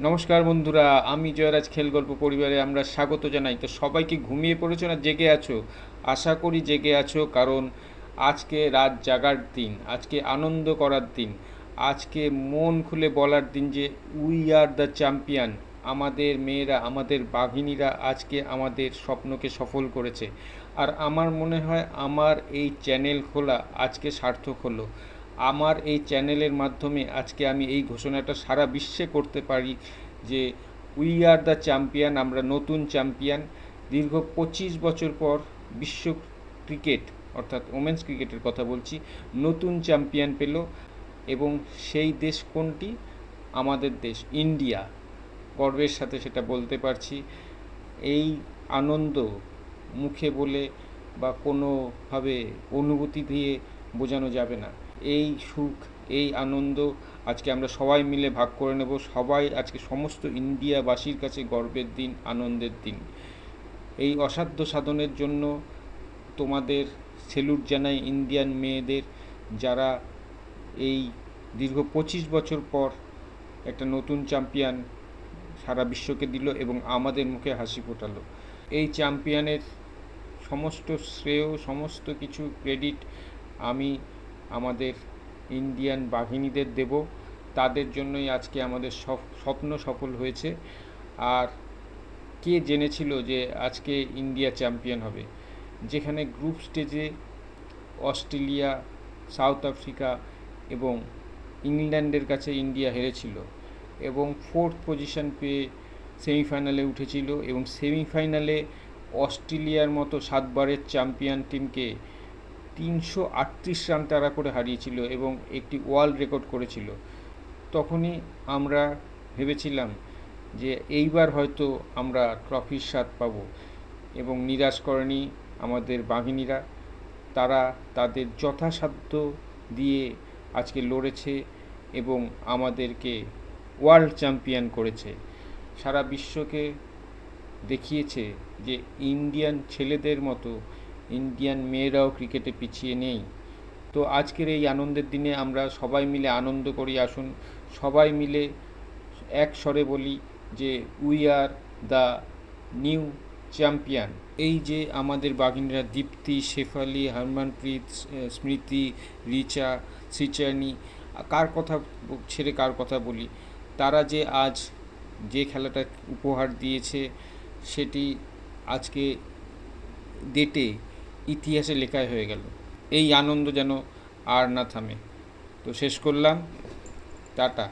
নমস্কার বন্ধুরা, আমি জয়রাজ খেল গল্প পরিবারে আমরা স্বাগত জানাই। তো সবাইকে ঘুমিয়ে পড়েছো না জেগে আছো? আশা করি জেগে আছো, কারণ আজকে রাত জাগার দিন, আজকে আনন্দ করার দিন, আজকে মন খুলে বলার দিন যে উই আর দ্য চ্যাম্পিয়ন। আমাদের মেয়েরা, আমাদের বাঘিনীরা আজকে আমাদের স্বপ্নকে সফল করেছে। আর আমার মনে হয় আমার এই চ্যানেল খোলা আজকে সার্থক হলো। আমার এই চ্যানেলের মাধ্যমে আজকে আমি এই ঘোষণাটা সারা বিশ্বে করতে পারি যে উই আর দ্য চ্যাম্পিয়ন, আমরা নতুন চ্যাম্পিয়ন। দীর্ঘ 25 বছর পর বিশ্ব ক্রিকেট, অর্থাৎ ওমেন্স ক্রিকেটের কথা বলছি, নতুন চ্যাম্পিয়ন পেল। এবং সেই দেশ কোনটি? আমাদের দেশ ইন্ডিয়া। গর্বের সাথে সেটা বলতে পারছি। এই আনন্দ মুখে বলে বা কোনোভাবে অনুভূতি দিয়ে বোঝানো যাবে না। এই সুখ, এই আনন্দ আজকে আমরা সবাই মিলে ভাগ করে নেব। সবাই আজকে সমস্ত ইন্ডিয়াবাসীর কাছে গর্বের দিন, আনন্দের দিন। এই অসাধ্য সাধনের জন্য তোমাদের সেলুট জানাই, ইন্ডিয়ান মেয়েদের, যারা এই দীর্ঘ 25 বছর পর একটা নতুন চ্যাম্পিয়ন সারা বিশ্বকে দিল এবং আমাদের মুখে হাসি ফোটালো। এই চ্যাম্পিয়নের সমস্ত শ্রেয়, সমস্ত কিছু ক্রেডিট আমি আমাদের ইন্ডিয়ান বাহিনীদের দেব। তাদের জন্যই আজকে আমাদের স্বপ্ন সফল হয়েছে। আর কে জেনেছিল যে আজকে ইন্ডিয়া চ্যাম্পিয়ন হবে? যেখানে গ্রুপ স্টেজে অস্ট্রেলিয়া, সাউথ আফ্রিকা এবং ইংল্যান্ডের কাছে ইন্ডিয়া হেরেছিল এবং ফোর্থ পজিশন পেয়ে সেমিফাইনালে উঠেছিল, এবং সেমিফাইনালে অস্ট্রেলিয়ার মতো 7বারের চ্যাম্পিয়ন টিমকে 338 রান তাড়া করে হারিয়েছিল এবং একটি ওয়ার্ল্ড রেকর্ড করেছিল। তখনই আমরা ভেবেছিলাম যে এইবার হয়তো আমরা ট্রফির স্বাদ পাব, এবং নিরাশ করেনি আমাদের বাহিনীরা। তারা তাদের যথাসাধ্য দিয়ে আজকে লড়েছে এবং আমাদেরকে ওয়ার্ল্ড চ্যাম্পিয়ন করেছে। সারা বিশ্বকে দেখিয়েছে যে ইন্ডিয়ান ছেলেদের মতো ইন্ডিয়ান মেয়েরাও ক্রিকেটে পিছিয়ে নেই। তো আজকের এই আনন্দের দিনে আমরা সবাই মিলে আনন্দ করি। আসুন সবাই মিলে এক স্বরে বলি যে we are the new champion. এই যে আমাদের বাঘিনীরা দীপ্তি, শেফালি, হরমনপ্রীত, স্মৃতি, রিচা, শ্রীচানি, কার কথা ছেড়ে কার কথা বলি, তারা যে আজ যে খেলাটা উপহার দিয়েছে সেটি আজকে ডেটে ইতিহাসে লেখাই হয়ে গেল। এই আনন্দ যেন আর না থামে। তো শেষ করলাম, টাটা।